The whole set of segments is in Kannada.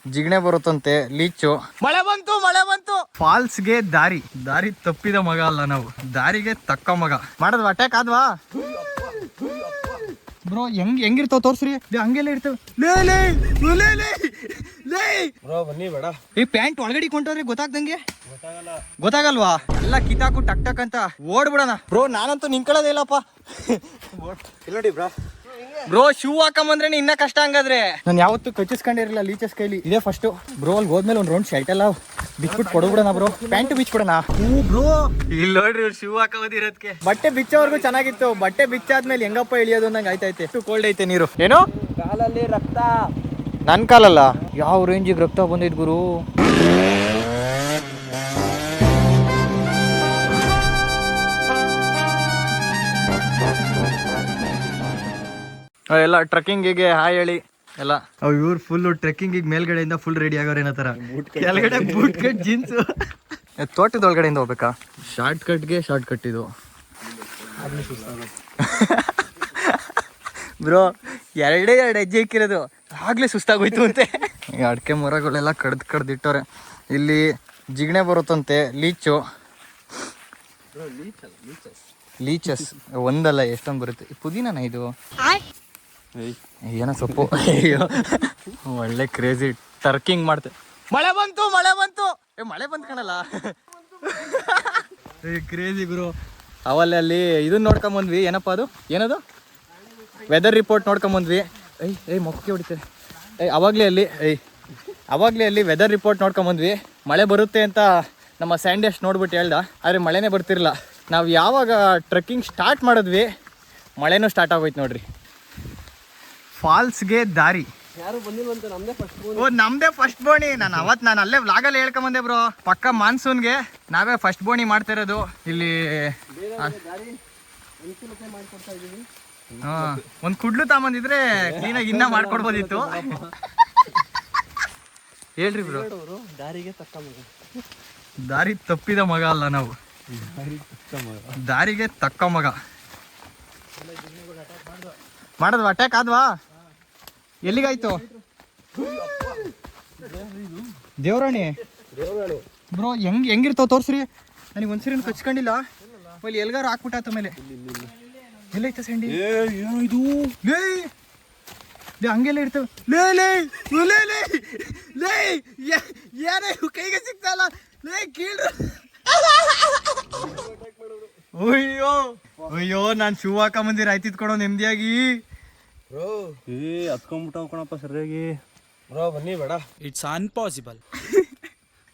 ಜಿಗಣೆ ಬರುತ್ತಂತೆ, ಲೀಚು. ಮಳೆ ಬಂತು. ಫಾಲ್ಸ್ಗೆ ದಾರಿ ತಪ್ಪಿದ ಮಗ ಅಲ್ಲ ನಾವು, ದಾರಿಗೆ ತಕ್ಕ ಮಗ. ಮಾಡದ್ವಾ ಅಟ್ಯಾಕ್ ಆದ್ವಾ ಬ್ರೋ? ಹೆಂಗಿರ್ತಾವ ತೋರ್ಸ್ರಿ. ಹಂಗೆಲ್ಲ ಇರ್ತಾವ. ಬನ್ನಿ ಬೇಡ. ಈ ಪ್ಯಾಂಟ್ ಒಳಗಡೆ ಕೊಂಟವ್ರಿ ಗೊತ್ತಾಗ್ದಂಗೆ. ಗೊತ್ತಾಗಲ್ವಾ? ಎಲ್ಲ ಕಿತಾಕು ಟಕ್ ಟಕ್ ಅಂತ ಓಡ್ಬಿಡೋಣ ಬ್ರೋ. ನಾನಂತೂ ನಿಂಕೊಳ್ಳೋದೇ ಇಲ್ಲಪ್ಪ. ನೋಡಿ ಬ್ರೋ ಶೂ ಹಾಕೊಂಬಂದ್ರೆ ಇನ್ನ ಕಷ್ಟ. ಹಂಗಾದ್ರೆ ನಾನು ಯಾವತ್ತೂ ಕಚ್ಚಿಸ್ಕೊಂಡಿರಲಿಲ್ಲ ಲೀಚಸ್ ಕೈಲಿ, ಇದೇ ಫಸ್ಟ್ ಬ್ರೋ. ಅಲ್ಲಿ ಹೋದ್ಮೇಲೆ ಒಂದ್ ರೌಂಡ್ ಶರ್ಟ್ ಎಲ್ಲ ಬಿಚ್ಬಿಟ್ಟು ಕೊಡ್ಬಿಡೋಣ ಬ್ರೋ. ಪ್ಯಾಂಟ್ ಬಿಚ್ಬಿಡೋಣ ಬ್ರೋ. ಇಲ್ಲಿ ನೋಡ್ರಿ ಶೂ ಹಾಕೋದಿರೋದಕ್ಕೆ. ಬಟ್ಟೆ ಬಿಚ್ಚೋರ್ಗು ಚೆನ್ನಾಗಿತ್ತು, ಬಟ್ಟೆ ಬಿಚ್ಚಾದ್ಮೇಲೆ ಹೆಂಗಪ್ಪ ಇಳಿಯೋದು ನಂಗೆ ಆಯ್ತಾಯ್ತೆ. ಎಷ್ಟು ಕೋಲ್ಡ್ ಐತೆ ನೀರು. ಏನು ಕಾಲಲ್ಲಿ ರಕ್ತ? ನನ್ ಕಾಲಲ್ಲ, ಯಾವ ರೇಂಜಿಗೆ ರಕ್ತ ಬಂದಿದ್ ಗುರು. ಎಲ್ಲ ಟ್ರೆಕ್ಕಿಂಗಿಗೆ ಹಾಯ್ ಹೇಳಿ ಎಲ್ಲ. ಇವ್ರು ಫುಲ್ ಟ್ರೆಕ್ಕಿಂಗಿಗೆ ಮೇಲ್ಗಡೆಯಿಂದ ಫುಲ್ ರೆಡಿ ಆಗೋರು ಏನೋ ತರ. ಕೆಳಗಡೆ ಬೂಟ್ ಕಟ್ ಜೀನ್ಸ್. ತೋಟದೊಳಗಡೆಯಿಂದ ಹೋಗ್ಬೇಕಾ? ಶಾರ್ಟ್ ಕಟ್ ಇದು ಬ್ರೋ. ಎರಡು ಹೆಜ್ಜೆ ಇಕ್ಕಿರೋದು ಆಗ್ಲೇ ಸುಸ್ತಾಗೋಯ್ತು ಅಂತೆ. ಈ ಅಡಿಕೆ ಮರಗಳೆಲ್ಲ ಕಡ್ದಿಟ್ಟವ್ರೆ. ಇಲ್ಲಿ ಜಿಗಣೆ ಬರುತ್ತಂತೆ, ಲೀಚಸ್ ಒಂದಲ್ಲ ಎಷ್ಟೊಂದು ಬರುತ್ತೆ. ಪುದೀನನ ಇದು? ಏನೋ ಸೊಪ್ಪು. ಅಯ್ಯೋ ಒಳ್ಳೆ ಕ್ರೇಜಿ ಟರ್ಕಿಂಗ್ ಮಾಡ್ತೆ. ಮಳೆ ಬಂತು. ಮಳೆ ಬಂತು ಕಣಲ್ಲ. ಕ್ರೇಜಿ ಗುರು. ಅವಲ್ಲಿ ಇದನ್ನ ನೋಡ್ಕೊಂಬಂದ್ವಿ. ಏನಪ್ಪ ಅದು? ಏನದು? Weather report ನೋಡ್ಕೊಂಬಂದ್ವಿ. ಮೊಕ್ಕೆ ಹೊಡಿತಾರೆ. ಅವಾಗಲೇ ಅಲ್ಲಿ ವೆದರ್ ರಿಪೋರ್ಟ್ ನೋಡ್ಕೊಂಬಂದ್ವಿ. ಮಳೆ ಬರುತ್ತೆ ಅಂತ ನಮ್ಮ ಸ್ಯಾಂಡೇಶ್ ನೋಡ್ಬಿಟ್ಟು ಹೇಳ್ದ. ಆದರೆ ಮಳೆನೇ ಬರ್ತಿರಲಿಲ್ಲ. ನಾವು ಯಾವಾಗ ಟ್ರೆಕ್ಕಿಂಗ್ ಸ್ಟಾರ್ಟ್ ಮಾಡಿದ್ವಿ ಮಳೆನೂ ಸ್ಟಾರ್ಟ್ ಆಗೋಯ್ತು ನೋಡ್ರಿ. ಫಾಲ್ಸ್ಗೆ ದಾರಿ ಯಾರು ಬಂದಿಲ್ವಂತ. ನಮ್ದೇ ಫಸ್ಟ್ ಬೋಣಿ. ನಾನು ಅಲ್ಲೇ ವ್ಲಾಗಲ್ಲಿ ಹೇಳ್ಕೊಂಬಂದೆ ಬ್ರೋ. ಪಕ್ಕ ಮಾನ್ಸೂನ್ಗೆ ನಾವೇ ಫಸ್ಟ್ ಬೋಣಿ ಮಾಡ್ತಾ ಇರೋದು ಇಲ್ಲಿ. ಒಂದ್ ಕುಡ್ಲು ತಗೊಂಬಂದಿದ್ರೆ ಕ್ಲೀನಾಗಿ ಇನ್ನ ಮಾಡ್ಕೊಡ್ಬೋದಿತ್ತು. ಹೇಳ್ರಿ ಬ್ರೋ. ದಾರಿ ತಪ್ಪಿದ ಮಗ ಅಲ್ಲ ನಾವು, ದಾರಿಗೆ ತಕ್ಕ ಮಗ. ಮಾಡದ್ವಾ ಅಟ್ಯಾಕ್ ಆದ್ವಾ? ಎಲ್ಲಿಗಾಯ್ತು? ದೇವರಾಣಿ ಬ್ರೋ. ಹೆಂಗಿರ್ತಾವ ತೋರ್ಸ್ರಿ. ನನಗೆ ಒಂದ್ಸರಿ ಕಚ್ಕೊಂಡಿಲ್ಲ. ಅಲ್ಲಿ ಎಲ್ಗಾರು ಹಾಕ್ಬಿಟ್ಟಾತ ಮೇಲೆ. ಎಲ್ಲೈತ ಸಂಡಿ? ಇದು ಹಂಗೆಲ್ಲ ಇರ್ತವೆ. ಏನೇ ಕೈಗೆ ಸಿಗ್ತಲ್ಲ ಕೀಳ್ರು. ಅಯ್ಯೋ ನಾನ್ ಶೂ ಹಾಕೊಂಬಂದಿರ ಆಯ್ತಿತ್ಕೊಳೋ ನೆಮ್ಮದಿಯಾಗಿ. ಬ್ರೋ ಹತ್ಕೊಂಡ್ಬಿಟ್ಟಾವ ಕಣಪ್ಪ ಸರಿಯಾಗಿ. ಬ್ರೋ ಬನ್ನಿ ಬೇಡ. It's impossible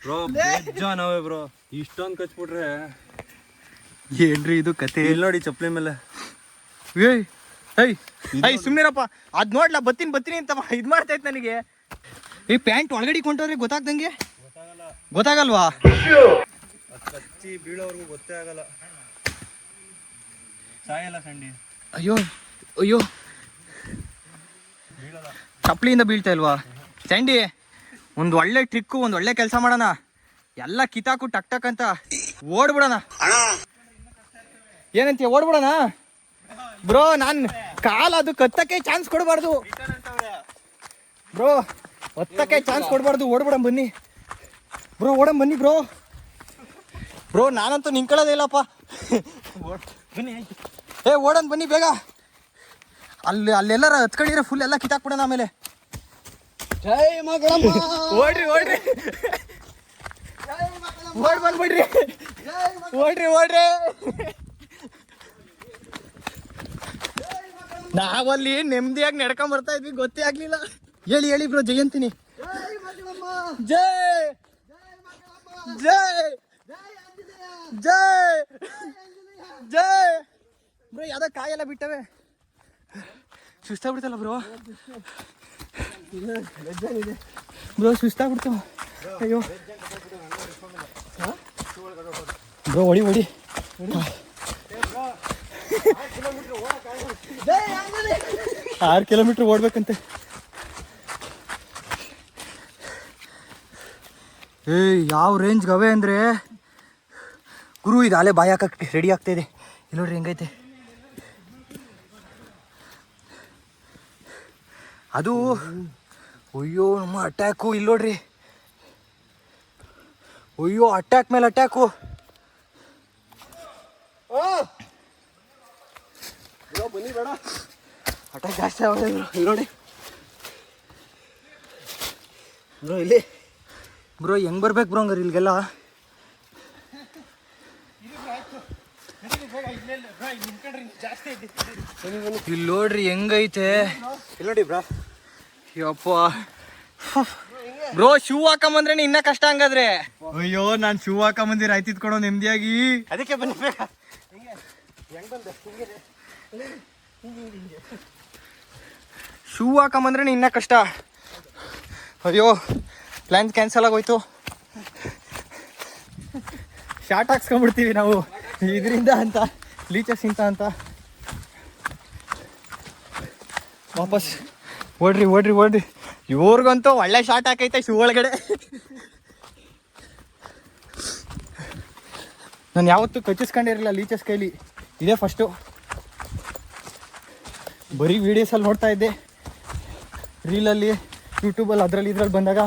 bro. ಬೇಜಾನವೆ ಬ್ರೋ. ಇಷ್ಟೊಂದು ಕಚ್ಬಿಟ್ರೆ ಏನ್ರಿ ಇದು ಕತೆ? ಇಲ್ಲಿ ನೋಡಿ ಚಪ್ಪಲಿ ಮೇಲೆ. ಸುಮ್ನಿರಪ್ಪ. ಅದ್ ನೋಡ್ಲಾ ಬತ್ತೀನಿ ಅಂತ ಇದ್ ಮಾಡ್ತಾ ಇತ್ತು ನನಗೆ. ಈ ಪ್ಯಾಂಟ್ ಒಳಗಡೆ ಕೊಂಟವ್ರೆ ಗೊತ್ತಾಗ್ದಂಗೆ. ಗೊತ್ತಾಗಲ್ವಾ? ಕಚ್ಚಿ ಬೀಳೋರ್ಗು ಗೊತ್ತೇ ಆಗಲ್ಲ. ಸಾಯಲ್ಲ ಸಂಡಿ. ಅಯ್ಯೋ ಚಪ್ಪಲಿಯಿಂದ ಬೀಳ್ತಾ ಇಲ್ವಾ ಸ್ಯಾಂಡಿ? ಒಂದು ಒಳ್ಳೆ ಟ್ರಿಕ್ಕು, ಒಂದು ಒಳ್ಳೆ ಕೆಲಸ ಮಾಡೋಣ. ಎಲ್ಲ ಕಿತಾಕು ಟಕ್ ಟಕ್ ಅಂತ ಓಡ್ಬಿಡೋಣ. ಏನಂತೀಯ? ಓಡ್ಬಿಡೋಣ ಬ್ರೋ. ನಾನು ಅದು ಕತ್ತಕ್ಕೆ ಚಾನ್ಸ್ ಕೊಡಬಾರ್ದು ಬ್ರೋ. ಹೊತ್ತಕ್ಕೆ ಚಾನ್ಸ್ ಕೊಡಬಾರ್ದು. ಓಡ್ಬಿಡಂ ಬನ್ನಿ ಬ್ರೋ. ಬನ್ನಿ ಬ್ರೋ. ನಾನಂತೂ ನಿಂಕೊಳ್ಳೋದೇ ಇಲ್ಲಪ್ಪ. ಬನ್ನಿ. ಓಡೋಣ ಬನ್ನಿ ಬೇಗ. ಅಲ್ಲೆಲ್ಲರ ಹತ್ಕೊಂಡಿದ್ರೆ ಫುಲ್ ಎಲ್ಲ ಕಿತ್ತಾಕ್ಬಿಡೋಣ ಆಮೇಲೆ. ಜೈ ಮಗಳಮ್ಮ. ಓಡ್ರಿ ಬಂದ್ಬಿಡ್ರಿ. ಓಡ್ರಿ. ನಾವಲ್ಲಿ ನೆಮ್ಮದಿಯಾಗಿ ನಡ್ಕೊಂಡ್ ಬರ್ತಾ ಇದ್ವಿ, ಗೊತ್ತೇ ಆಗ್ಲಿಲ್ಲ. ಹೇಳಿ ಬ್ರೋ. ಜೈ ಅಂತೀನಿ. ಜೈ ಬ್ರೋ. ಯಾವ್ದೋ ಕಾಯೆಲ್ಲ ಬಿಟ್ಟವೆ. ಸುಸ್ತಾಗ್ಬಿಡ್ತಲ್ಲ ಬ್ರೋ. ಸುಸ್ತಾಗ್ಬಿಡ್ತು. ಅಯ್ಯೋ ಬ್ರೋ. ಹೊಡಿ 6 ಕಿಲೋಮೀಟರ್ ಓಡ್ಬೇಕಂತೆ. ಯಾವ ರೇಂಜ್ ಗವೆ ಅಂದ್ರೆ ಗುರು. ಇದು ಅಲೆ ಬಾಯಿ ಹಾಕಕ್ಕೆ ರೆಡಿ ಆಗ್ತಾ ಇದೆ. ಇಲ್ಲಿ ನೋಡ್ರಿ ಹೆಂಗೈತೆ. ಅದು ಅಯ್ಯೋ ನಮ್ಮ ಅಟ್ಯಾಕು ಇಲ್ಲಿ ನೋಡ್ರಿ. ಅಯ್ಯೋ ಅಟ್ಯಾಕ್ ಮೇಲೆ ಅಟ್ಯಾಕು. ಬನ್ನಿ ಬೇಡ, ಅಟ್ಯಾಕ್ ಜಾಸ್ತಿ ಆಗೋದು ಇಲ್ಲಿ ನೋಡಿ ಬ್ರೋ. ಇಲ್ಲಿ ಬ್ರೋ ಹೆಂಗ್ ಬರ್ಬೇಕು ಬ್ರೋ ಹಂಗಾರೆ ಇಲ್ಲಿಗೆಲ್ಲ? ಇಲ್ಲಿ ನೋಡ್ರಿ ಹೆಂಗೈತೆ. ಇಲ್ಲಿ ನೋಡಿ ಬ್ರೋ. ಯಪ್ಪ ಬ್ರೋ, ಶೂ ಹಾಕೊಂಬಂದ್ರೆ ಇನ್ನ ಕಷ್ಟ ಹಂಗಾದ್ರೆ. ಅಯ್ಯೋ ನಾನು ಶೂ ಹಾಕೊಂಬಂದಿರ ಆಯ್ತಿದ್ಕೊಡೋ ನೆಮ್ಮದಿಯಾಗಿ. ಅದಕ್ಕೆ ಬನ್ನಿ ಬೇಗ. ಶೂ ಹಾಕೊಂಬಂದ್ರೆ ಇನ್ನ ಕಷ್ಟ. ಅಯ್ಯೋ ಪ್ಲ್ಯಾನ್ ಕ್ಯಾನ್ಸಲ್ ಆಗೋಯ್ತು. ಶಾರ್ಟ್ ಹಾಕ್ಸ್ಕೊಂಡ್ಬಿಡ್ತೀವಿ ನಾವು ಇದರಿಂದ ಅಂತ, ಲೀಚಸ್ ಅಂತ ವಾಪಸ್ ಓಡ್ರಿ ಓಡ್ರಿ ಓಡ್ರಿ. ಇವ್ರಿಗಂತೂ ಒಳ್ಳೆ ಶಾರ್ಟ್ ಹಾಕೈತೆ ಶೂ ಒಳಗಡೆ. ನಾನು ಯಾವತ್ತೂ ಕಚ್ಚಿಸ್ಕೊಂಡಿರಲಿಲ್ಲ ಲೀಚಸ್ ಕೈಲಿ, ಇದೇ ಫಸ್ಟು. ಬರೀ ವೀಡಿಯೋಸಲ್ಲಿ ನೋಡ್ತಾ ಇದ್ದೆ, ರೀಲಲ್ಲಿ, ಯೂಟ್ಯೂಬಲ್ಲಿ, ಅದರಲ್ಲಿ ಇದ್ರಲ್ಲಿ ಬಂದಾಗ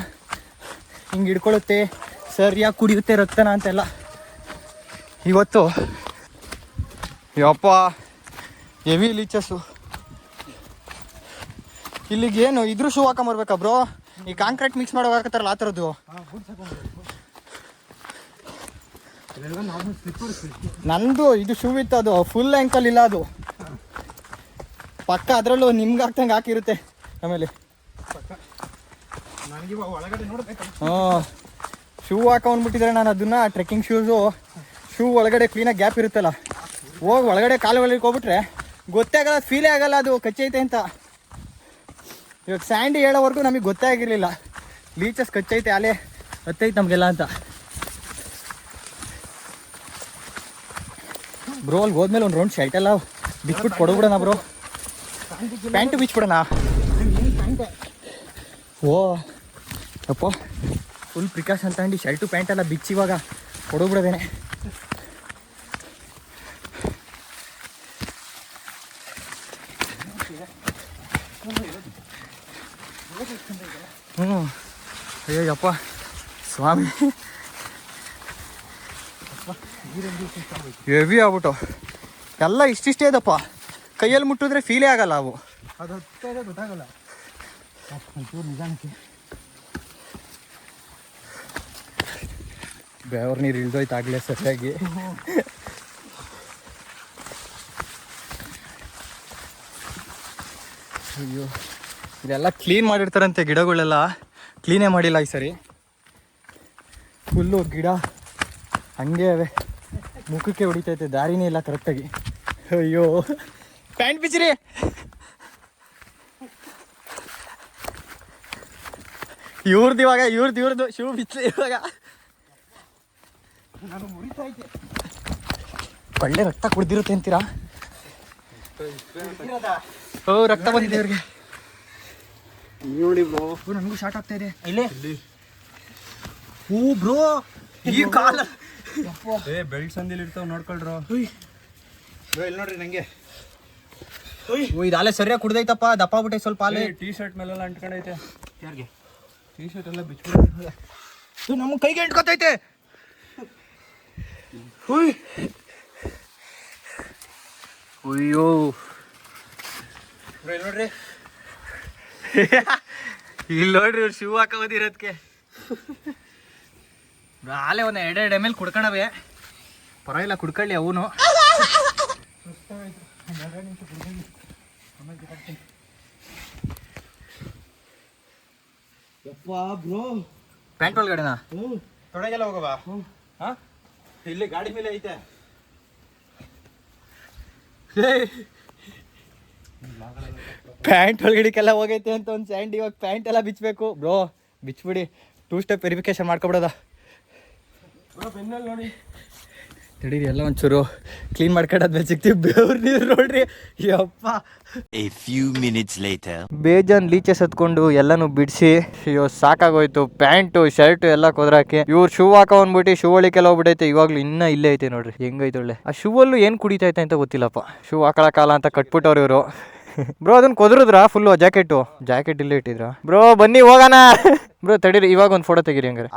ಹಿಂಗೆ ಹಿಡ್ಕೊಳ್ಳುತ್ತೆ, ಸರಿಯಾಗಿ ಕುಡಿಯುತ್ತೆ ರಕ್ತನ ಅಂತೆಲ್ಲ. ಇವತ್ತು ಯಪ್ಪ ಹೆವಿ ಲೀಚಸ್ಸು. ಇಲ್ಲಿಗೇನು ಇದ್ರೂ ಶೂ ಹಾಕೊಂಬರ್ಬೇಕಾ ಬ್ರೋ? ಈ ಕಾಂಕ್ರೀಟ್ ಮಿಕ್ಸ್ ಮಾಡೋ ಹಾಕತ್ತಾರಲ್ಲ ಆ ಥರದ್ದು. ನಂದು ಇದು ಶೂ ಇತ್ತು, ಅದು ಫುಲ್ ಆ್ಯಂಕಲ್ ಇಲ್ಲ, ಅದು ಪಕ್ಕ ಅದರಲ್ಲೂ ನಿಮ್ಗೆ ಹಾಕ್ತಂಗೆ ಹಾಕಿರುತ್ತೆ. ಆಮೇಲೆ ಹಾಂ ಶೂ ಹಾಕೊಂಡ್ಬಿಟ್ಟಿದ್ದಾರೆ. ನಾನು ಅದನ್ನು ಟ್ರೆಕ್ಕಿಂಗ್ ಶೂ ಒಳಗಡೆ ಕ್ಲೀನಾಗಿ ಗ್ಯಾಪ್ ಇರುತ್ತಲ್ಲ, ಹೋಗಿ ಒಳಗಡೆ ಕಾಲು ಒಳಗೆ ಹೋಗ್ಬಿಟ್ರೆ ಗೊತ್ತೇ ಆಗಲ್ಲ, ಫೀಲೇ ಆಗಲ್ಲ ಅದು ಕಚ್ಚೈತೆ ಅಂತ. ಇವಾಗ ಸ್ಯಾಂಡಿ ಹೇಳೋವರೆಗೂ ನಮಗೆ ಗೊತ್ತೇ ಆಗಿರಲಿಲ್ಲ ಲೀಚಸ್ ಕಚ್ಚೈತೆ, ಅಲೆ ಹತ್ತೈತೆ ನಮಗೆಲ್ಲ ಅಂತ. ಬ್ರೋ ಅಲ್ಲಿ ಹೋದ್ಮೇಲೆ ಒಂದು ರೌಂಡ್ ಶರ್ಟೆಲ್ಲ ಬಿಚ್ಬಿಟ್ಟು ಕೊಡೋಬಿಡೋಣ ಬ್ರೋ. ಪ್ಯಾಂಟು ಬಿಚ್ಬಿಡೋಣ. ಓ ಅಪ್ಪ ಫುಲ್ ಪ್ರಿಕಾಷನ್ ತಗೊಂಡು ಶರ್ಟು ಪ್ಯಾಂಟೆಲ್ಲ ಬಿಚ್ಚಿ ಇವಾಗ ಕೊಡೋಬಿಡೋದೇನೆ. ಅಯ್ಯಪ್ಪ ಸ್ವಾಮಿ, ಹೆವಿ ಆಗ್ಬಿಟ್ಟು ಎಲ್ಲ ಇಷ್ಟಿಷ್ಟೇ ಇದಪ್ಪ. ಕೈಯಲ್ಲಿ ಮುಟ್ಟಿದ್ರೆ ಫೀಲೇ ಆಗಲ್ಲ ಅವು, ಅದು ಹತ್ತೋದೇ ಗೊತ್ತಾಗಲ್ಲ ಒಂಚೂರು ನಿಧಾನಕ್ಕೆ. ಬೆವ್ರ ನೀರು ಇಳ್ದೋಯ್ತು ಆಗಲೇ ಸರಿಯಾಗಿ. ಅಯ್ಯೋ ಇದೆಲ್ಲ ಕ್ಲೀನ್ ಮಾಡಿರ್ತಾರಂತೆ, ಗಿಡಗಳೆಲ್ಲ ಕ್ಲೀನೇ ಮಾಡಿಲ್ಲ ಈ ಸರಿ. ಫುಲ್ಲು ಗಿಡ ಹಂಗೆ ಅವೆ, ಮುಖಕ್ಕೆ ಹೊಡಿತೈತೆ, ದಾರಿನೇ ಇಲ್ಲ ಕರೆಕ್ಟಾಗಿ. ಅಯ್ಯೋ ಪ್ಯಾಂಟ್ ಬಿಚ್ಚಿರಿ. ಇವ್ರದ್ದು ಶೂ ಬಿಚ್ಚಲಿ ಇವಾಗ. ಒಳ್ಳೆ ರಕ್ತ ಕುಡ್ದಿರುತ್ತೆ ಅಂತೀರಾ? ಓ ರಕ್ತ ಬಂದಿದೆ ಇವ್ರಿಗೆ ನೋಡಿ ಬ್ರೋ. ನನಗೂ ಶಾರ್ಟ್ ಆಗ್ತಾ ಇದೆ ಇಲ್ಲೇ. ಓ ಬ್ರೋ ಈ ಕಾಲ ಬೆಲ್ಟ್ ಸಂದಿಲ್ ಇರ್ತಾವ ನೋಡ್ಕೊಳ್ರು. ಇಲ್ಲಿ ನೋಡ್ರಿ ನಂಗೆ. ಓ ಇದು ಅಲ್ಲೇ ಸರಿಯಾಗಿ ಕುಡ್ದೈತಪ್ಪ, ದಪ್ಪ ಬಿಟ್ಟೆ ಸ್ವಲ್ಪ. ಅಲ್ಲೇ ಟೀ ಶರ್ಟ್ ಮೇಲೆಲ್ಲ ಅಂಟ್ಕೊಂಡೈತೆ. ಯಾರಿಗೆ ಟೀ ಶರ್ಟ್ ಎಲ್ಲ ಬಿಚ್ಬಿಡ. ನಮ್ಮ ಕೈಗೆ ಅಂಟ್ಕೊತೈತೆ. ಅಯ್ಯೋ ನೋಡ್ರಿ ಇಲ್ಲಿ ನೋಡ್ರಿ ಶೂ ಹಾಕೋದಿರೋದಕ್ಕೆ. ಆಲೆ ಒಂದು 2 ml ಕುಡ್ಕೊಂಡವೆ, ಪರವಾಗಿಲ್ಲ ಕುಡ್ಕೊಳ್ಳಿ ಅವನು. ಬ್ರೋ ಪ್ಯಾಂಟ್ ಒಳಗಡೆನಾ? ತೊಡೆಗೆಲ್ಲ ಹೋಗವಾ? ಹಾಂ ಇಲ್ಲಿ ಗಾಡಿ ಮೇಲೆ ಐತೆ. ಪ್ಯಾಂಟ್ ಒಳಗಡೆಗೆಲ್ಲ ಹೋಗೈತೆ ಅಂತ ಒಂದು ಸ್ಯಾಂಡ್. ಇವಾಗ ಪ್ಯಾಂಟ್ ಎಲ್ಲ ಬಿಚ್ಚಬೇಕು ಬ್ರೋ, ಬಿಚ್ಬಿಡಿ. 2 ಸ್ಟೆಪ್ ವೆರಿಫಿಕೇಶನ್ ಮಾಡ್ಕೊಬಿಡೋದ. ಬೆನ್ನಲ್ಲಿ ನೋಡಿ ತಡೀರಿ, ಎಲ್ಲ ಒಂಚೂರು ಕ್ಲೀನ್ ಮಾಡ್ಕೊಂಡಾದ್ಮೇಲೆ ಸಿಗ್ತೀವಿ. ಬೆವ್ರ ನೀರು ನೋಡ್ರಿ ಯಪ್ಪ. A few minutes later. ಬೇಜಾನ್ ಲೀಚಸ್ ಹತ್ಕೊಂಡು ಎಲ್ಲಾನು ಬಿಡಿಸಿ ಅಯ್ಯೋ ಸಾಕಾಗೋಯ್ತು. ಪ್ಯಾಂಟು ಶರ್ಟು ಎಲ್ಲ ಕೊದ್ರಾಕಿ ಇವ್ರು ಶೂ ಹಾಕೊಂಡ್ಬಿಟ್ಟು ಶೂ ಒಳಿಕೆಲ್ಲ ಹೋಗ್ಬಿಟ್ಟೈತೆ. ಇವಾಗ್ಲೂ ಇನ್ನ ಇಲ್ಲೇ ಐತೆ ನೋಡ್ರಿ ಹೆಂಗೈತೆ ಒಳ್ಳೆ. ಆ ಶೂ ಅಲ್ಲೂ ಏನ್ ಕುಡಿತೈತೆ ಅಂತ ಗೊತ್ತಿಲ್ಲಪ್ಪ. ಶೂ ಹಾಕೊಳಕಾಲ ಅಂತ ಕಟ್ಬಿಟ್ಟವ್ರು ಇವರು. ಬ್ರೋ ಅದನ್ನ ಕೊದ್ರದ್ರಾ ಫುಲ್ಲು ಜಾಕೆಟ್ ಇಲ್ಲೇ ಇಟ್ಟಿದ್ರಾ ಬ್ರೋ ಬನ್ನಿ ಹೋಗೋಣ ಬ್ರೋ ತಡೀರಿ ಇವಾಗ ಒಂದು ಫೋಟೋ ತೆಗೀರಿ ಹಂಗಾರೆ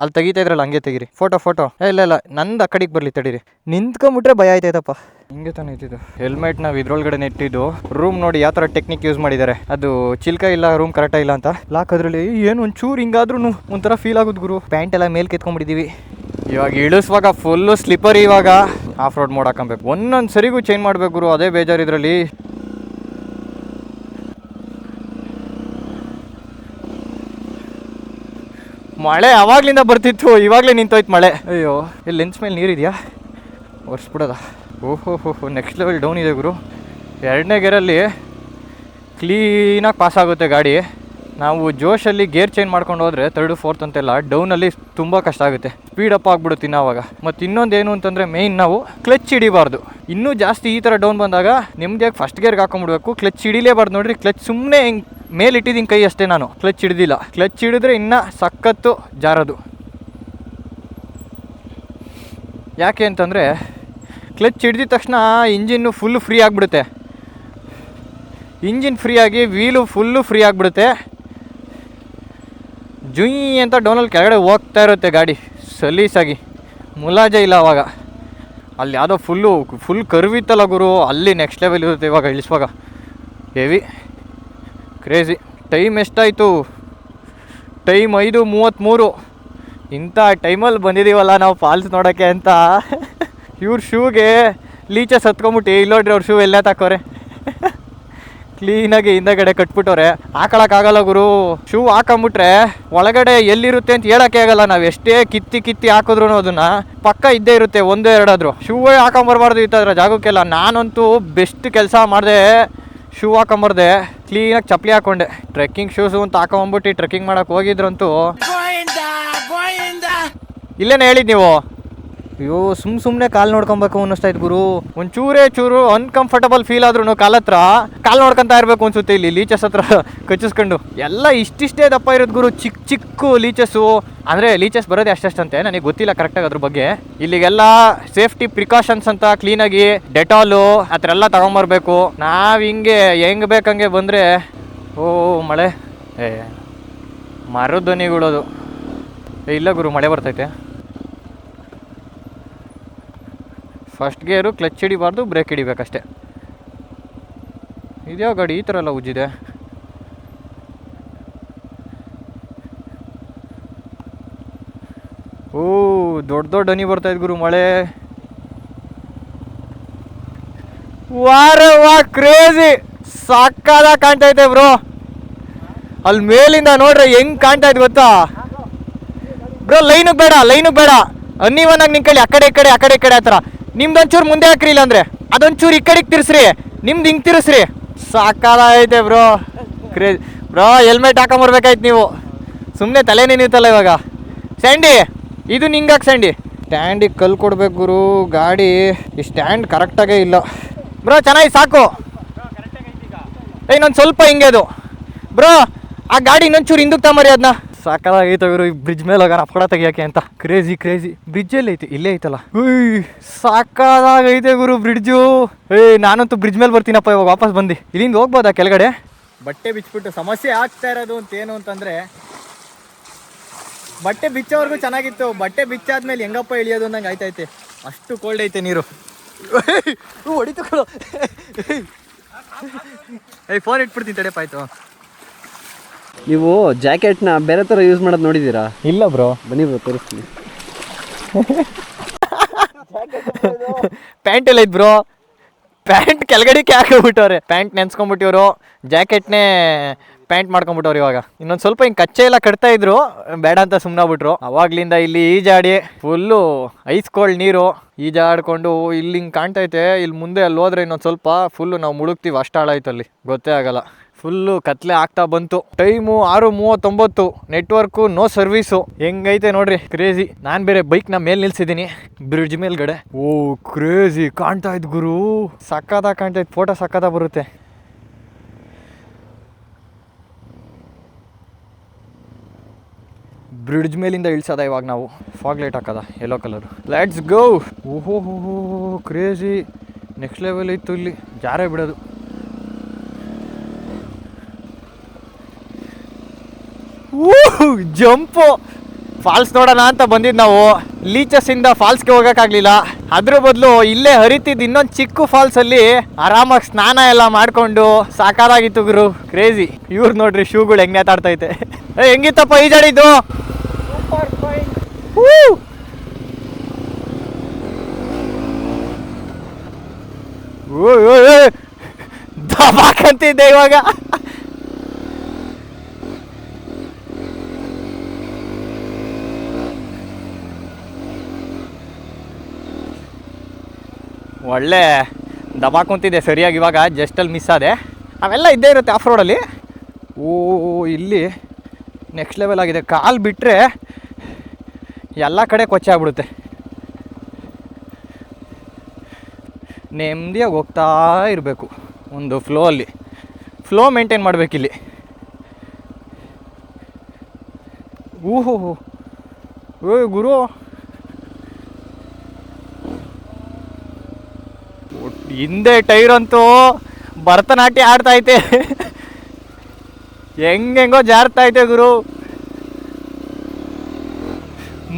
ಅಲ್ಲಿ ತೆಗಿತಾ ಇದ್ರಲ್ಲ ಹಂಗೆ ತೆಗೀರಿ ಫೋಟೋ ಇಲ್ಲ ನಂದು ಆ ಕಡೆಗೆ ಬರ್ಲಿ ತಡೀರಿ ನಿಂತ್ಕೊಂಡ್ಬಿಟ್ರೆ ಭಯ ಆಯ್ತಾಯ್ತಪ್ಪ ಹಿಂಗೆ ತಾನೇ ಇಟ್ಟಿದ್ದು ಹೆಲ್ಮೆಟ್ ನಾವು ಇದ್ರೊಳಗಡೆ ಇಟ್ಟಿದ್ದು ರೂಮ್ ನೋಡಿ ಯಾವ ಥರ ಟೆಕ್ನಿಕ್ ಯೂಸ್ ಮಾಡಿದ್ದಾರೆ ಅದು ಚಿಲ್ಕ ಇಲ್ಲ ರೂಮ್ ಕರೆಕ್ಟಾಗಿ ಇಲ್ಲ ಅಂತ ಲಾಕ್ ಅದ್ರಲ್ಲಿ ಏನು ಒಂಚೂರು ಹಿಂಗಾದ್ರೂ ಒಂಥರ ಫೀಲ್ ಆಗೋದು ಗುರು ಪ್ಯಾಂಟ್ ಎಲ್ಲ ಮೇಲೆ ಕೆತ್ಕೊಂಡ್ಬಿಟ್ಟಿದ್ದೀವಿ ಇವಾಗ ಇಳಿಸುವಾಗ ಫುಲ್ಲು ಸ್ಲಿಪ್ಪರ್ ಇವಾಗ ಆಫ್ ರೋಡ್ ಮೋಡ್ ಹಾಕೊಬೇಕು ಒಂದೊಂದು ಸರಿಗೂ ಚೇಂಜ್ ಮಾಡ್ಬೇಕು ಗುರು ಅದೇ ಬೇಜಾರು ಇದರಲ್ಲಿ ಮಳೆ ಅವಾಗ್ಲಿಂದ ಬರ್ತಿತ್ತು ಇವಾಗಲೇ ನಿಂತೋಯ್ತು ಮಳೆ ಅಯ್ಯೋ ಇಲ್ಲಿ ಲೆನ್ಸ್ ಮೇಲೆ ನೀರಿದೆಯಾ ಒರೆಸ್ಬಿಡೋದ ಓಹೋ ನೆಕ್ಸ್ಟ್ ಲೆವೆಲ್ ಡೌನ್ ಇದೆ ಗುರು 2ನೇ ಗೇರಲ್ಲಿ ಕ್ಲೀನಾಗಿ ಪಾಸ್ ಆಗುತ್ತೆ ಗಾಡಿ ನಾವು ಜೋಶಲ್ಲಿ ಗೇರ್ ಚೇಂಜ್ ಮಾಡ್ಕೊಂಡು ಹೋದರೆ 3rd 4th ಅಂತೆಲ್ಲ ಡೌನಲ್ಲಿ ತುಂಬ ಕಷ್ಟ ಆಗುತ್ತೆ ಸ್ಪೀಡಪ್ ಆಗಿಬಿಡುತ್ತೆ ಇನ್ನಾವಾಗ ಮತ್ತು ಇನ್ನೊಂದೇನು ಅಂತಂದರೆ ಮೇಯ್ನ್ ನಾವು ಕ್ಲಚ್ ಹಿಡಿಬಾರ್ದು ಇನ್ನೂ ಜಾಸ್ತಿ ಈ ಥರ ಡೌನ್ ಬಂದಾಗ ನಿಮ್ಮದೇ ಫಸ್ಟ್ ಗೇರ್ಗೆ ಹಾಕೊಂಡ್ಬಿಡ್ಬೇಕು ಕ್ಲಚ್ ಹಿಡಿಲೇಬಾರ್ದು ನೋಡ್ರಿ ಕ್ಲಚ್ ಸುಮ್ಮನೆ ಹಿಂಗೆ ಮೇಲಿಟ್ಟಿದ್ದೀನಿ ಕೈ ಅಷ್ಟೇ ನಾನು ಕ್ಲಚ್ ಹಿಡ್ದಿಲ್ಲ ಕ್ಲಚ್ ಹಿಡಿದ್ರೆ ಇನ್ನೂ ಸಖತ್ತು ಜಾರೋದು ಯಾಕೆ ಅಂತಂದರೆ ಕ್ಲಚ್ ಹಿಡ್ದಿದ ತಕ್ಷಣ ಇಂಜಿನ್ನು ಫುಲ್ಲು ಫ್ರೀ ಆಗಿಬಿಡುತ್ತೆ ಇಂಜಿನ್ ಫ್ರೀ ಆಗಿ ವೀಲು ಫುಲ್ಲು ಫ್ರೀ ಆಗಿಬಿಡುತ್ತೆ ಜುಯ್ ಅಂತ ಡೌನಲ್ಲಿ ಕೆಳಗಡೆ ಹೋಗ್ತಾ ಇರುತ್ತೆ ಗಾಡಿ ಸಲೀಸಾಗಿ ಮುಲಾಜೆ ಇಲ್ಲ ಅವಾಗ ಅಲ್ಲಿ ಯಾವುದೋ ಫುಲ್ ಕರ್ವಿತ್ತಲ್ಲ ಗುರು ಅಲ್ಲಿ ನೆಕ್ಸ್ಟ್ ಲೆವೆಲ್ ಇರುತ್ತೆ ಇವಾಗ ಇಳಿಸುವಾಗ ಹೆವಿ ಕ್ರೇಜಿ ಟೈಮ್ ಎಷ್ಟಾಯಿತು ಟೈಮ್ 5:33 ಇಂಥ ಟೈಮಲ್ಲಿ ಬಂದಿದ್ದೀವಲ್ಲ ನಾವು ಫಾಲ್ಸ್ ನೋಡೋಕ್ಕೆ ಅಂತ ಇವ್ರ ಶೂಗೆ ಲೀಚಸ್ ಹತ್ಕೊಂಬಿಟ್ಟು ಇಲ್ಲಿ ನೋಡ್ರಿ ಅವ್ರ ಶೂ ಎಲ್ಲ ತಾಕೋರೆ ಕ್ಲೀನಾಗಿ ಹಿಂದಗಡೆ ಕಟ್ಬಿಟ್ಟವ್ರೆ ಹಾಕೊಳಕ್ಕಾಗಲ್ಲ ಗುರು ಶೂ ಹಾಕೊಂಬಿಟ್ರೆ ಒಳಗಡೆ ಎಲ್ಲಿರುತ್ತೆ ಅಂತ ಹೇಳೋಕ್ಕೆ ಆಗಲ್ಲ ನಾವು ಎಷ್ಟೇ ಕಿತ್ತಿ ಹಾಕಿದ್ರು ಅದನ್ನ ಪಕ್ಕ ಇದ್ದೇ ಇರುತ್ತೆ 1-2 ಶೂವೇ ಹಾಕೊಂಬರ್ಬಾರ್ದು ಇತ್ತಾದ್ರೆ ಜಾಗಕ್ಕೆಲ್ಲ ನಾನಂತೂ ಬೆಸ್ಟ್ ಕೆಲಸ ಮಾಡಿದೆ ಶೂ ಹಾಕೊಂಬರ್ದೆ ಕ್ಲೀನಾಗಿ ಚಪ್ಪಲಿ ಹಾಕೊಂಡೆ ಟ್ರೆಕ್ಕಿಂಗ್ ಶೂಸು ಅಂತ ಹಾಕೊಂಬಿಟ್ಟು ಟ್ರೆಕ್ಕಿಂಗ್ ಮಾಡಕ್ಕೆ ಹೋಗಿದ್ರಂತೂ ಇಲ್ಲೇನೆ ಹೇಳಿದ್ ನೀವು ಅಯ್ಯೋ ಸುಮ್ಮನೆ ಕಾಲು ನೋಡ್ಕೊಬೇಕು ಅನ್ನಿಸ್ತಾ ಇತ್ತು ಗುರು ಚೂರು ಅನ್ಕಂಫರ್ಟಬಲ್ ಫೀಲ್ ಆದ್ರೂ ಕಾಲು ನೋಡ್ಕೊತಾ ಇರಬೇಕು ಅನ್ಸುತ್ತೆ ಇಲ್ಲಿ ಲೀಚಸ್ ಹತ್ರ ಕಚ್ಚಿಸ್ಕೊಂಡು ಎಲ್ಲ ಇಷ್ಟಿಷ್ಟೇ ದಪ್ಪ ಇರೋದು ಗುರು ಚಿಕ್ಕ ಲೀಚಸ್ಸು ಅಂದರೆ ಲೀಚಸ್ ಬರೋದೇ ಅಷ್ಟಂತೆ ನನಗೆ ಗೊತ್ತಿಲ್ಲ ಕರೆಕ್ಟಾಗಿ ಅದ್ರ ಬಗ್ಗೆ ಇಲ್ಲಿಗೆಲ್ಲ ಸೇಫ್ಟಿ ಪ್ರಿಕಾಷನ್ಸ್ ಅಂತ ಕ್ಲೀನಾಗಿ ಡೆಟಾಲು ಆ ಥರ ಎಲ್ಲ ತಗೊಂಬರ್ಬೇಕು ನಾವು ಹೆಂಗೆ ಬೇಕಂಗೆ ಬಂದರೆ ಓ ಮಳೆ ಮರದ ಧ್ವನಿಗಳದು ಇಲ್ಲ ಗುರು ಮಳೆ ಬರ್ತೈತೆ ಫಸ್ಟ್ ಗೇರು ಕ್ಲಚ್ ಹಿಡಿಬಾರ್ದು ಬ್ರೇಕ್ ಹಿಡಿಬೇಕಷ್ಟೆ ಇದ್ಯಾವ ಗಾಡಿ ಈ ಥರ ಎಲ್ಲ ಉಜ್ಜಿದೆ ಓ ದೊಡ್ಡ ಹನಿ ಬರ್ತಾಯಿದ್ ಗುರು ಮಳೆ ವಾ ಕ್ರೇಜಿ ಸಾಕಾದಾಗ ಕಾಣ್ತೈತೆ ಬ್ರೋ ಅಲ್ಲಿ ಮೇಲಿಂದ ನೋಡ್ರೆ ಹೆಂಗ್ ಕಾಣ್ತಾ ಇದ್ ಗೊತ್ತಾ ಬ್ರೋ ಲೈನಿಗೆ ಬೇಡ ಅನ್ನಿವನಾಗ ನಿನ್ ಕಳಿ ಆ ಕಡೆ ಈ ಕಡೆ ಆ ಥರ ನಿಮ್ದೊಂಚೂರು ಮುಂದೆ ಹಾಕ್ರಿ ಇಲ್ಲ ಅಂದ್ರೆ ಅದೊಂಚೂರು ಈ ಕಡೆಗೆ ತಿರ್ಸ್ರಿ ನಿಮ್ದು ಹಿಂಗೆ ತಿರ್ಸ್ರಿ ಸಾಕಾಗೈತೆ ಬ್ರೋ ಕ್ರೇಜ್ ಬ್ರೋ ಹೆಲ್ಮೆಟ್ ಹಾಕೊಂಬರ್ಬೇಕಾಯ್ತು ನೀವು ಸುಮ್ಮನೆ ತಲೆನೇ ನಿಂತಲ್ಲ ಇವಾಗ ಸ್ಯಾಂಡಿ ಇದು ನಿಂಗಾಕ್ ಸ್ಯಾಂಡಿ ಸ್ಟ್ಯಾಂಡಿಗೆ ಕಲ್ಲು ಕೊಡ್ಬೇಕು ಗುರು ಗಾಡಿ ಈ ಸ್ಟ್ಯಾಂಡ್ ಕರೆಕ್ಟಾಗೇ ಇಲ್ಲ ಬ್ರೋ ಚೆನ್ನಾಗಿ ಸಾಕು ಇನ್ನೊಂದು ಸ್ವಲ್ಪ ಹಿಂಗೆ ಅದು ಬ್ರೋ ಆ ಗಾಡಿ ಇನ್ನೊಂಚೂರು ಹಿಂದಕ್ಕೆ ತಗೊಂಬರಿ ಅದನ್ನ ಸಾಕಾಗೈತೆ ಗುರು ಈ ಬ್ರಿಡ್ಜ್ ಮೇಲೆ ಹೋಗೋಣ ಅಪಡ ತೆಗಿಯೋಕೆ ಅಂತ ಕ್ರೇಜಿ ಬ್ರಿಡ್ಜಲ್ಲಿ ಐತಿ ಇಲ್ಲೇ ಐತಲ್ಲ ಸಾಕಾಗೈತೆ ಗುರು ಬ್ರಿಡ್ಜು ನಾನಂತೂ ಬ್ರಿಡ್ಜ್ ಮೇಲೆ ಬರ್ತೀನಪ್ಪ ಇವಾಗ ವಾಪಸ್ ಬಂದು ಇಲ್ಲಿಂದ ಹೋಗ್ಬೋದಾ ಕೆಳಗಡೆ ಬಟ್ಟೆ ಬಿಚ್ಬಿಟ್ಟು ಸಮಸ್ಯೆ ಆಗ್ತಾ ಇರೋದು ಅಂತೇನು ಅಂತಂದರೆ ಬಟ್ಟೆ ಬಿಚ್ಚೋವರೆಗೂ ಚೆನ್ನಾಗಿತ್ತು ಬಟ್ಟೆ ಬಿಚ್ಚಾದ್ಮೇಲೆ ಹೆಂಗಪ್ಪ ಇಳಿಯೋದು ಅನ್ನಂಗೆ ಆಯ್ತೈತೆ ಅಷ್ಟು ಕೋಲ್ಡ್ ಐತೆ ನೀರು ಹೊಡಿತು ಕೊಡು ಫೋನ್ ಇಟ್ಬಿಡ್ತೀನಿ ತಡೆಪ್ಪ ಆಯ್ತು ನೀವು ಜಾಕೆಟ್ನ ಬೇರೆ ಥರ ಯೂಸ್ ಮಾಡೋದು ನೋಡಿದ್ದೀರಾ ಇಲ್ಲ ಬ್ರೋ ಬನ್ನಿ ಬ್ರೋ ತೋರಿಸ್ತೀನಿ ಪ್ಯಾಂಟ್ ಎಲ್ಲ ಐತ್ ಬ್ರೋ ಪ್ಯಾಂಟ್ ಕೆಳಗಡೆಗೆ ಹಾಕೋಬಿಟ್ಟವ್ರೆ ಪ್ಯಾಂಟ್ ನೆನ್ಸ್ಕೊಂಡ್ಬಿಟ್ಟಿವ್ರು ಜಾಕೆಟ್ನೇ ಪ್ಯಾಂಟ್ ಮಾಡ್ಕೊಂಡ್ಬಿಟ್ಟವ್ರು ಇವಾಗ ಇನ್ನೊಂದು ಸ್ವಲ್ಪ ಹಿಂಗೆ ಕಚ್ಚೆ ಎಲ್ಲ ಕಟ್ತಾ ಇದ್ರು ಬೇಡ ಅಂತ ಸುಮ್ಮನಾಗ್ಬಿಟ್ರು ಅವಾಗ್ಲಿಂದ ಇಲ್ಲಿ ಈಜಾಡಿ ಫುಲ್ಲು ಐಸ್ ಕೋಲ್ಡ್ ನೀರು ಈಜಾಡ್ಕೊಂಡು ಇಲ್ಲಿ ಹಿಂಗೆ ಕಾಣ್ತೈತೆ ಇಲ್ಲಿ ಮುಂದೆ ಅಲ್ಲಿ ಹೋದ್ರೆ ಇನ್ನೊಂದು ಸ್ವಲ್ಪ ಫುಲ್ಲು ನಾವು ಮುಳುಗ್ತೀವಿ ಅಷ್ಟು ಹಾಳಾಯ್ತು ಅಲ್ಲಿ ಗೊತ್ತೇ ಆಗಲ್ಲ ಫುಲ್ಲು ಕತ್ಲೆ ಆಗ್ತಾ ಬಂತು ಟೈಮು 6:39 ನೆಟ್ವರ್ಕು ನೋ ಸರ್ವೀಸು ಹೆಂಗೈತೆ ನೋಡ್ರಿ ಕ್ರೇಜಿ ನಾನು ಬೇರೆ ಬೈಕ್ನ ಮೇಲೆ ನಿಲ್ಸಿದ್ದೀನಿ ಬ್ರಿಡ್ಜ್ ಮೇಲ್ಗಡೆ ಓ ಕ್ರೇಜಿ ಕಾಣ್ತಾ ಇದ್ ಗುರು ಸಕ್ಕದ ಕಾಣ್ತಾ ಇದ್ ಫೋಟೋ ಸಕ್ಕದ ಬರುತ್ತೆ ಬ್ರಿಡ್ಜ್ ಮೇಲಿಂದ ಇಳಿಸೋದ ಇವಾಗ ನಾವು ಫಾಗ್ ಲೈಟ್ ಹಾಕದ ಯೆಲ್ಲೋ ಕಲರ್ ಲೆಟ್ಸ್ ಗೋ ಓಹೋ ಕ್ರೇಜಿ ನೆಕ್ಸ್ಟ್ ಲೆವೆಲ್ ಇತ್ತು ಇಲ್ಲಿ ಜಾರೇ ಬಿಡೋದು ಜಂಪು ಫಾಲ್ಸ್ ನೋಡೋಣ ಅಂತ ಬಂದಿದ್ದು ನಾವು. ಲೀಚಸ್ ಇಂದ ಫಾಲ್ಸ್ಗೆ ಹೋಗೋಕ್ಕಾಗಲಿಲ್ಲ. ಅದ್ರ ಬದಲು ಇಲ್ಲೇ ಹರಿತಿದ್ದು ಇನ್ನೊಂದು ಚಿಕ್ಕ ಫಾಲ್ಸಲ್ಲಿ ಆರಾಮಾಗಿ ಸ್ನಾನ ಎಲ್ಲ ಮಾಡಿಕೊಂಡು ಸಾಕಾಗಿತ್ತು ಗುರು. ಕ್ರೇಜಿ. ಇವ್ರು ನೋಡ್ರಿ ಶೂಗಳು ಹೆಂಗೆ ನೇತಾಡ್ತೈತೆ. ಹೆಂಗಿತ್ತಪ್ಪ ಈಜಾಡಿದ್ದು? ದಬಾಕಂತಿದ್ದೆ ಇವಾಗ. ಒಳ್ಳೆ ದಬಾಕೊಂತಿದ್ದೆ ಸರಿಯಾಗಿ. ಇವಾಗ ಜಸ್ಟಲ್ಲಿ ಮಿಸ್ ಆದೆ. ಅವೆಲ್ಲ ಇದ್ದೇ ಇರುತ್ತೆ ಆಫ್ ರೋಡಲ್ಲಿ. ಓ ಇಲ್ಲಿ ನೆಕ್ಸ್ಟ್ ಲೆವೆಲ್ ಆಗಿದೆ. ಕಾಲು ಬಿಟ್ಟರೆ ಎಲ್ಲ ಕಡೆ ಕೊಚ್ಚೆ ಆಗ್ಬಿಡುತ್ತೆ. ನೆಮ್ಮದಿಯಾಗಿ ಹೋಗ್ತಾ ಇರಬೇಕು ಒಂದು ಫ್ಲೋ ಮೇಂಟೈನ್ ಮಾಡಬೇಕಿಲ್ಲಿ. ಓಹೋ ಓ ಗುರು, ಹಿಂದೆ ಟೈರ್ ಅಂತೂ ಭರತನಾಟ್ಯ ಆಡ್ತೈತೆ. ಹೆಂಗೆಂಗೋ ಜಾರ್ತೈತೆ ಗುರು.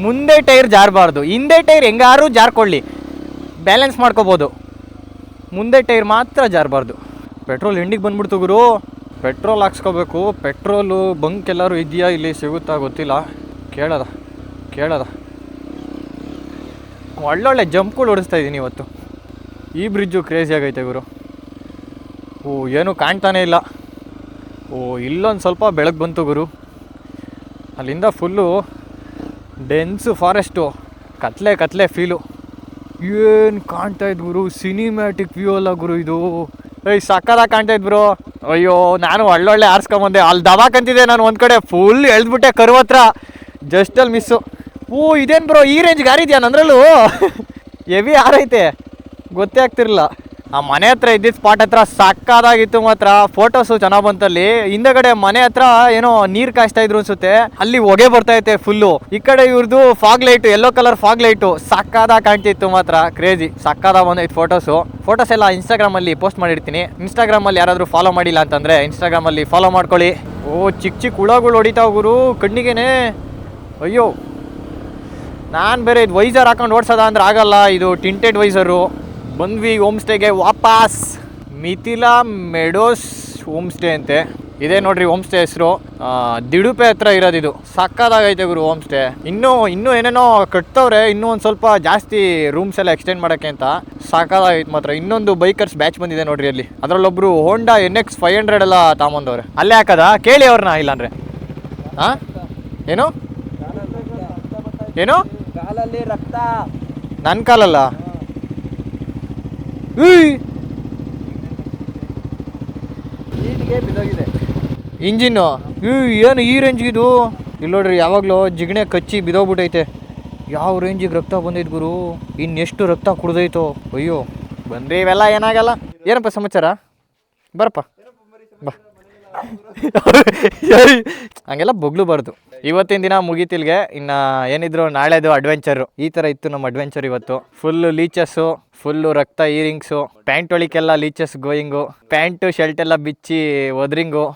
ಮುಂದೆ ಟೈರ್ ಜಾರಬಾರ್ದು, ಹಿಂದೆ ಟೈರ್ ಹೆಂಗಾರು ಜಾರ್ಕೊಳ್ಳಿ, ಬ್ಯಾಲೆನ್ಸ್ ಮಾಡ್ಕೋಬೋದು. ಮುಂದೆ ಟೈರ್ ಮಾತ್ರ ಜಾರಬಾರ್ದು. ಪೆಟ್ರೋಲ್ ಎಂಡಿಗೆ ಬಂದ್ಬಿಡ್ತು ಗುರು. ಪೆಟ್ರೋಲ್ ಹಾಕ್ಸ್ಕೋಬೇಕು. ಪೆಟ್ರೋಲು ಬಂಕ್ ಎಲ್ಲರೂ ಇದೆಯಾ, ಇಲ್ಲಿ ಸಿಗುತ್ತಾ ಗೊತ್ತಿಲ್ಲ. ಕೇಳೋದ ಒಳ್ಳೊಳ್ಳೆ ಜಂಪ್ಗಳು ಓಡಿಸ್ತಾ ಇದ್ದೀನಿ ಇವತ್ತು. ಈ ಬ್ರಿಡ್ಜು ಕ್ರೇಜಿ ಆಗೈತೆ ಗುರು. ಓ ಏನೂ ಕಾಣ್ತಾನೇ ಇಲ್ಲ. ಓ ಇಲ್ಲೊಂದು ಸ್ವಲ್ಪ ಬೆಳಕು ಬಂತು ಗುರು. ಅಲ್ಲಿಂದ ಫುಲ್ಲು ಡೆನ್ಸು ಫಾರೆಸ್ಟು, ಕತ್ಲೆ ಫೀಲು. ಏನು ಕಾಣ್ತಾ ಇದ್ದು ಗುರು, ಸಿನಿಮ್ಯಾಟಿಕ್ ವ್ಯೂ ಅಲ್ಲ ಗುರು ಇದು. ಸಕ್ಕದಾಗಿ ಕಾಣ್ತಾ ಇದ್ದು ಬ್ರೋ. ಅಯ್ಯೋ ನಾನು ಒಳ್ಳೊಳ್ಳೆ ಆರಿಸ್ಕೊಂಬಂದೆ. ಅಲ್ಲಿ ದಬಾಕಂತಿದ್ದೆ ನಾನು ಒಂದು ಕಡೆ, ಫುಲ್ ಎಳ್ದ್ಬಿಟ್ಟೆ ಕರು ಹತ್ರ. ಜಸ್ಟಲ್ಲಿ ಮಿಸ್ಸು. ಓ ಇದೇನು ಬ್ರೋ ಈ ರೇಂಜ್ ಗಾರಿ ಇದೆಯಾ ನಂದ್ರಲ್ಲೂ? ಹೆವಿ ಆರೈತೆ, ಗೊತ್ತೇ ಆಗ್ತಿರಲಿಲ್ಲ. ಆ ಮನೆ ಹತ್ರ ಇದ್ದಿದ್ದ ಸ್ಪಾಟ್ ಹತ್ರ ಸಕ್ಕದಾಗಿತ್ತು ಮಾತ್ರ. ಫೋಟೋಸು ಚೆನ್ನಾಗಿ ಬಂತಲ್ಲಿ. ಹಿಂದಗಡೆ ಮನೆ ಹತ್ರ ಏನೋ ನೀರು ಕಾಯಿಸ್ತಾ ಇದ್ರು ಅನ್ಸುತ್ತೆ, ಅಲ್ಲಿ ಹೊಗೆ ಬರ್ತಾ ಫುಲ್ಲು. ಈ ಕಡೆ ಇವ್ರದ್ದು fog light, yellow colour fog light ಸಕ್ಕದಾಗಿ ಕಾಣ್ತಿತ್ತು ಮಾತ್ರ. ಕ್ರೇಜಿ, ಸಕ್ಕದಾಗಿ ಬಂದೈತೆ ಫೋಟೋಸ್ ಎಲ್ಲ ಇನ್ಸ್ಟಾಗ್ರಾಮಲ್ಲಿ ಪೋಸ್ಟ್ ಮಾಡಿರ್ತೀನಿ. ಇನ್ಸ್ಟಾಗ್ರಾಮಲ್ಲಿ ಯಾರಾದರೂ ಫಾಲೋ ಮಾಡಿಲ್ಲ ಅಂತಂದರೆ ಇನ್ಸ್ಟಾಗ್ರಾಮಲ್ಲಿ ಫಾಲೋ ಮಾಡ್ಕೊಳ್ಳಿ. ಓ ಚಿಕ್ಕ ಹುಳಗಳು ಹೊಡಿತಾವ ಗುರು ಕಣ್ಣಿಗೇನೆ. ಅಯ್ಯೋ ನಾನು ಬೇರೆ ಇದು ವೈಸರ್ ಹಾಕೊಂಡು ಓಡಿಸೋದ ಅಂದ್ರೆ ಆಗಲ್ಲ, ಇದು ಟಿಂಟೆಡ್ ವೈಸರು. ಬಂದ್ವಿ ಹೋಮ್ ಸ್ಟೇಗೆ ವಾಪಸ್. ಮಿಥಿಲಾ ಮೆಡೋಸ್ ಹೋಮ್ ಸ್ಟೇ ಅಂತೆ. ಇದೇ ನೋಡ್ರಿ ಹೋಮ್ ಸ್ಟೇ ಹೆಸರು. ದಿಡುಪೆ ಹತ್ರ ಇರೋದಿದು. ಸಕ್ಕದಾಗೈತೆ ಗುರು ಹೋಮ್ ಸ್ಟೇ. ಇನ್ನೂ ಏನೇನೋ ಕಟ್ತವ್ರೆ, ಇನ್ನೂ ಒಂದು ಸ್ವಲ್ಪ ಜಾಸ್ತಿ ರೂಮ್ಸ್ ಎಲ್ಲ ಎಕ್ಸ್ಟೆಂಡ್ ಮಾಡೋಕ್ಕೆ ಅಂತ. ಸಕ್ಕದಾಗೈತೆ ಮಾತ್ರ. ಇನ್ನೊಂದು ಬೈಕರ್ಸ್ ಬ್ಯಾಚ್ ಬಂದಿದೆ ನೋಡ್ರಿ ಅಲ್ಲಿ. ಅದರಲ್ಲೊಬ್ರು ಹೋಂಡಾ NX 500 ಎಲ್ಲ ತಗೊಂಬಂದವ್ರೆ. ಅಲ್ಲೇ ಹಾಕದ ಕೇಳಿ ಅವ್ರನ್ನ, ಇಲ್ಲಾಂದ್ರೆ ಏನು ಕಾಲಲ್ಲಿ ರಕ್ತ. ನನ್ನ ಕಾಲಲ್ಲ ಬಿದ್ದೋಗಿದೆ ಇಂಜಿನ್ನು. ಏನು ಈ ರೇಂಜ್ಗಿದು? ಇಲ್ಲಿ ನೋಡ್ರಿ, ಯಾವಾಗಲೂ ಜಿಗಣೆ ಕಚ್ಚಿ ಬಿದ್ದೋಗ್ಬಿಟ್ಟೈತೆ. ಯಾವ ರೇಂಜಿಗೆ ರಕ್ತ ಬಂದೈತೆ ಗುರು, ಇನ್ನೆಷ್ಟು ರಕ್ತ ಕುಡ್ದೈತೋ. ಅಯ್ಯೋ ಬಂದ್ರಿ, ಇವೆಲ್ಲ ಏನಾಗಲ್ಲ. ಏನಪ್ಪ ಸಮಾಚಾರ? ಬರಪ್ಪ ಬಾ. ಹಂಗೆಲ್ಲ ಬೊಗ್ಲುಬಾರ್ದು. ಇವತ್ತಿನ ದಿನ ಮುಗೀತಿಲ್ಗೆ. ಇನ್ನು ಏನಿದ್ರು ನಾಳೆದು ಅಡ್ವೆಂಚರು. ಈ ಥರ ಇತ್ತು ನಮ್ಮ ಅಡ್ವೆಂಚರ್ ಇವತ್ತು. ಫುಲ್ಲು ಲೀಚಸ್ಸು, ಫುಲ್ಲು ರಕ್ತ ಈರಿಂಗ್ಸು, ಪ್ಯಾಂಟ್ ಒಳಿಕೆಲ್ಲ ಲೀಚಸ್ ಗೋಯಿಂಗು, ಪ್ಯಾಂಟು ಶರ್ಟ್ ಎಲ್ಲ ಬಿಚ್ಚಿ ಒದ್ರಿಂಗು,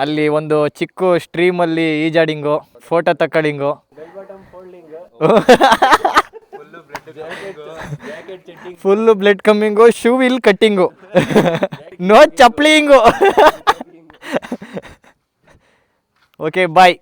ಅಲ್ಲಿ ಒಂದು ಚಿಕ್ಕ ಸ್ಟ್ರೀಮಲ್ಲಿ ಈಜಾಡಿಂಗು, ಫೋಟೋ ತಕ್ಕಳಿಂಗು, full blood coming, shoe will cutting, no ಚಪ್ಲಿಂಗು. ಓಕೆ ಬಾಯ್.